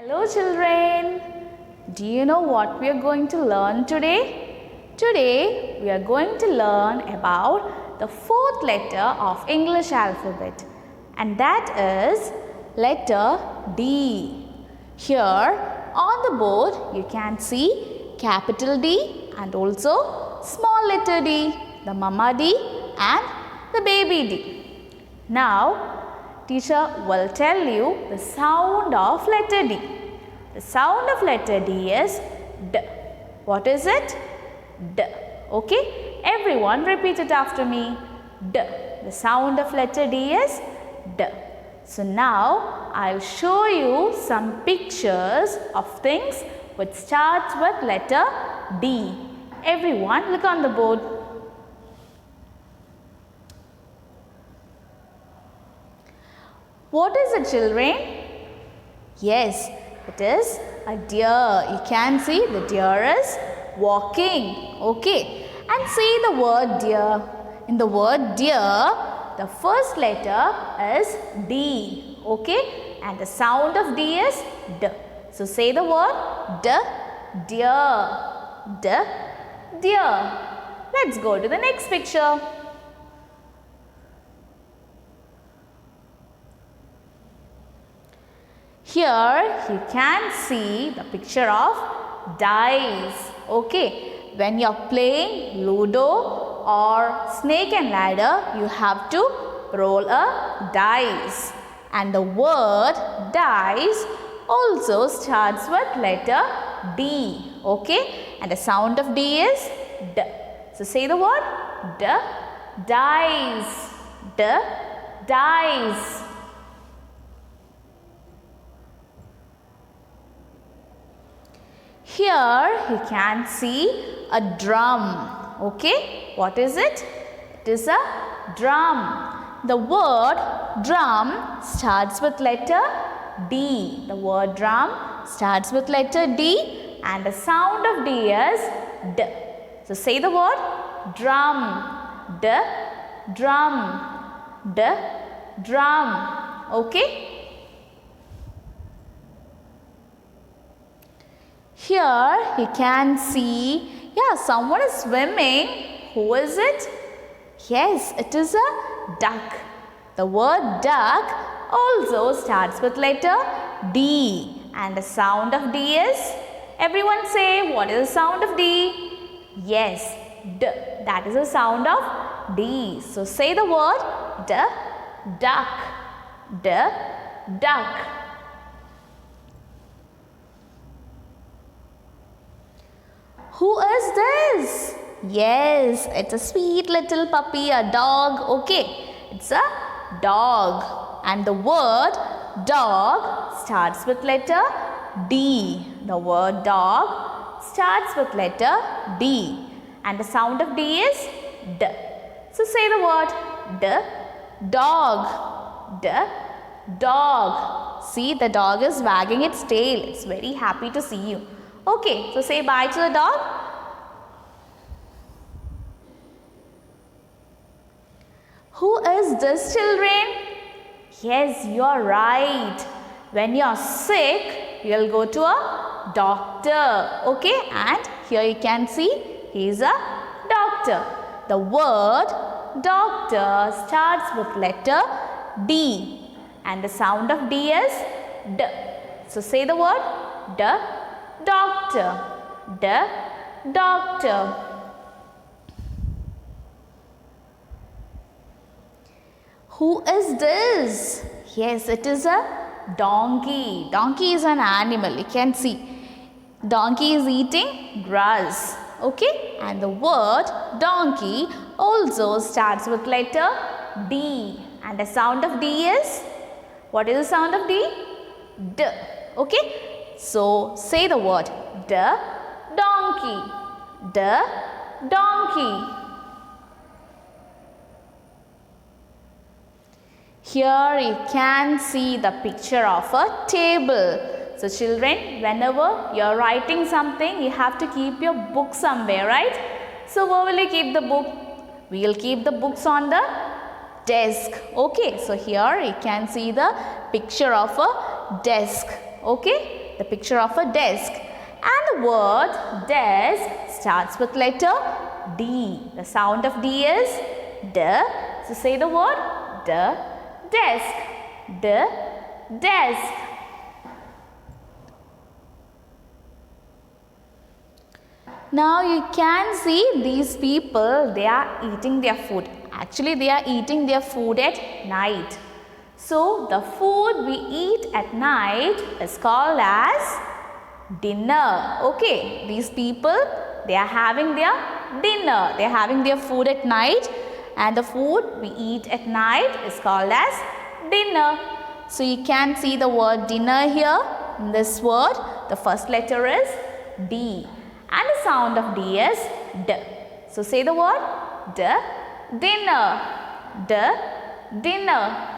Hello children, do you know what we are going to learn today? Today we are going to learn about the fourth letter of English alphabet, and that is letter D. Here on the board you can see capital D and also small letter D, the mama D and the baby D. Now teacher will tell you the sound of letter D. The sound of letter D is D. What is it? D. Okay? Everyone repeat it after me. D. The sound of letter D is D. So now I'll show you some pictures of things which starts with letter D. Everyone look on the board. What is it, children? Yes, it is a deer. You can see the deer is walking. Okay. And see the word deer. In the word deer, the first letter is D. Okay. And the sound of D is D. So say the word D, deer. D, deer. Let's go to the next picture. Here you can see the picture of dice. Okay, when you are playing Ludo or snake and ladder, you have to roll a dice. And the word dice also starts with letter D. Okay, and the sound of D is D. So say the word D, dice. D, dice. Here you can see a drum. Okay, what is it? It is a drum. The word drum starts with letter D. The word drum starts with letter D and the sound of D is D. So say the word drum. D, drum. D, drum. Okay. Here you can see, someone is swimming. Who is it? Yes, it is a duck. The word duck also starts with letter D. And the sound of D is, everyone say, what is the sound of D? Yes, D. That is the sound of D. So say the word D, duck. D, duck. Who is this? Yes, it's a sweet little puppy, a dog. Okay, it's a dog. And the word dog starts with letter D. The word dog starts with letter D. And the sound of D is D. So say the word D, dog. D, dog. See, the dog is wagging its tail. It's very happy to see you. Okay, so say bye to the dog. Who is this, children? Yes, you are right. When you are sick, you will go to a doctor. Okay, and here you can see he is a doctor. The word doctor starts with letter D. And the sound of D is D. So say the word D. Doctor. D, doctor. Who is this? Yes, it is a donkey. Donkey is an animal. You can see. Donkey is eating grass. Okay. And the word donkey also starts with letter D. And the sound of D is? What is the sound of D? D. Okay. So, say the word D, donkey. D, donkey. Here you can see the picture of a table. So, children, whenever you are writing something, you have to keep your book somewhere, right? So, where will you keep the book? We will keep the books on the desk. Okay. So, here you can see the picture of a desk. Okay. the picture of a desk. And the word desk starts with letter D. The sound of D is D. So say the word D, desk, D, desk. Now you can see these people, they are eating their food. Actually, they are eating their food at night. So, the food we eat at night is called as dinner. Okay, these people, they are having their dinner. They are having their food at night, and the food we eat at night is called as dinner. So, you can see the word dinner here. In this word, the first letter is D. And the sound of D is D. So say the word D, dinner, D, dinner.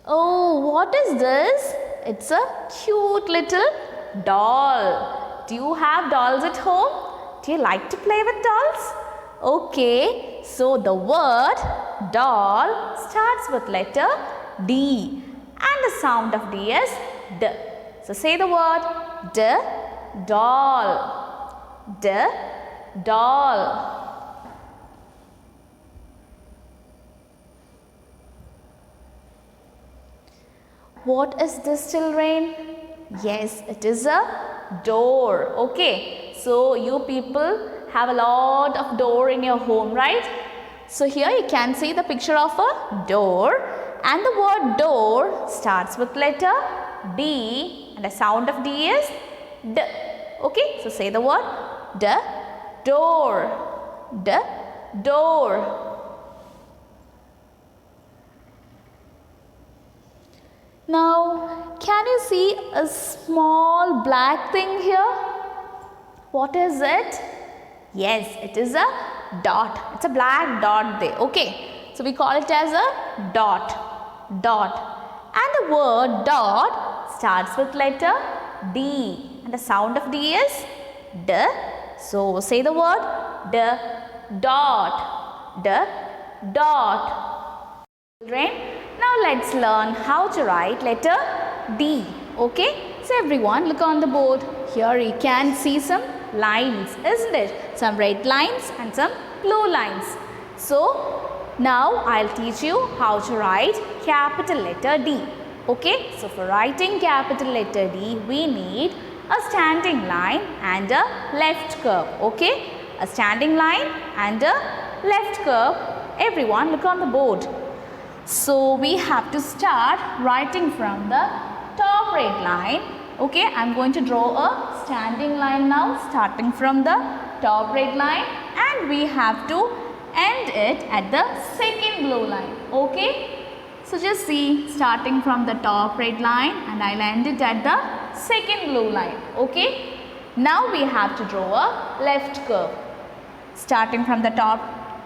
Oh, what is this? It's a cute little doll. Do you have dolls at home? Do you like to play with dolls? Okay, so the word doll starts with letter D. And the sound of D is D. So say the word D, doll, D, doll. What is this, children? Yes, it is a door. Okay, so you people have a lot of door in your home, right? So here you can see the picture of a door, and the word door starts with letter D. And the sound of D is D. Okay, so say the word D, door, D, door. Now, can you see a small black thing here? What is it? Yes, it is a dot. It's a black dot there. Okay, so we call it as a dot, dot. And the word dot starts with letter D. And the sound of D is D. So say the word D, dot, D, dot. Children, now let's learn how to write letter D. Okay, so everyone look on the board. Here you can see some lines, isn't it? Some red lines and some blue lines. So now I'll teach you how to write capital letter D. Okay, so for writing capital letter D, we need a standing line and a left curve. Okay, a standing line and a left curve. Everyone look on the board. So we have to start writing from the top right line. Okay, I'm going to draw a standing line now, starting from the top right line, and we have to end it at the second blue line. Okay. So just see, starting from the top red line, and I'll end it at the second blue line. Okay. Now we have to draw a left curve. Starting from the top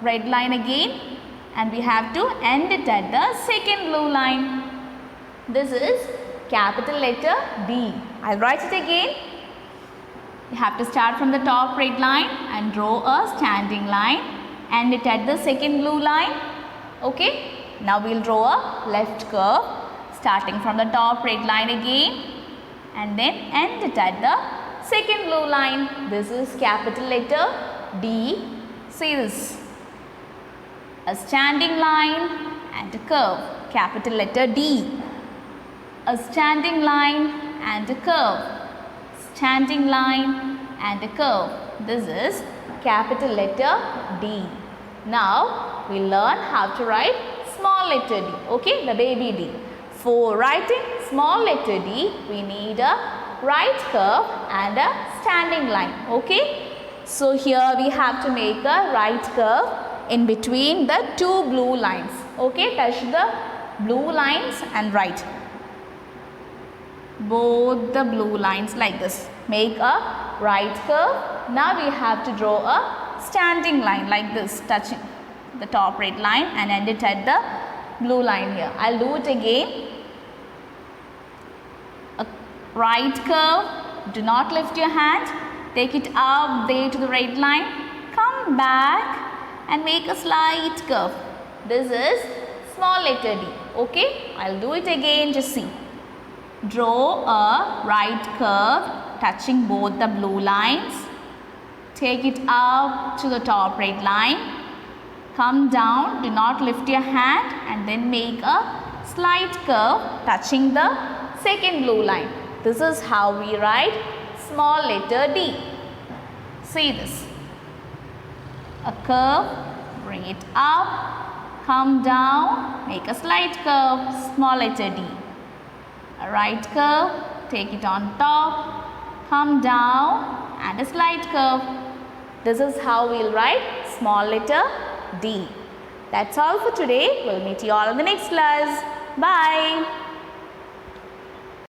red line again, and we have to end it at the second blue line. This is capital letter D. I'll write it again. You have to start from the top red line and draw a standing line, end it at the second blue line. Okay. Now we'll draw a left curve, starting from the top red line again, and then end it at the second blue line. This is capital letter D. See this. A standing line and a curve. Capital letter D. A standing line and a curve. Standing line and a curve. This is capital letter D. Now we learn how to write small letter D. Okay, the baby D. For writing small letter D, we need a right curve and a standing line. Okay. So here we have to make a right curve in between the two blue lines. Okay, touch the blue lines and write both the blue lines like this. Make a right curve. Now we have to draw a standing line like this, touching the top red line and end it at the blue line here. I'll do it again. A right curve. Do not lift your hand. Take it up there to the red line. Come back and make a slight curve. This is small letter D. Okay, I'll do it again, just see. Draw a right curve touching both the blue lines. Take it up to the top red line. Come down, do not lift your hand, and then make a slight curve touching the second blue line. This is how we write small letter D. See this. A curve, bring it up, come down, make a slight curve, small letter D. A right curve, take it on top, come down, and a slight curve. This is how we'll write small letter D. That's all for today. We'll meet you all in the next class. Bye.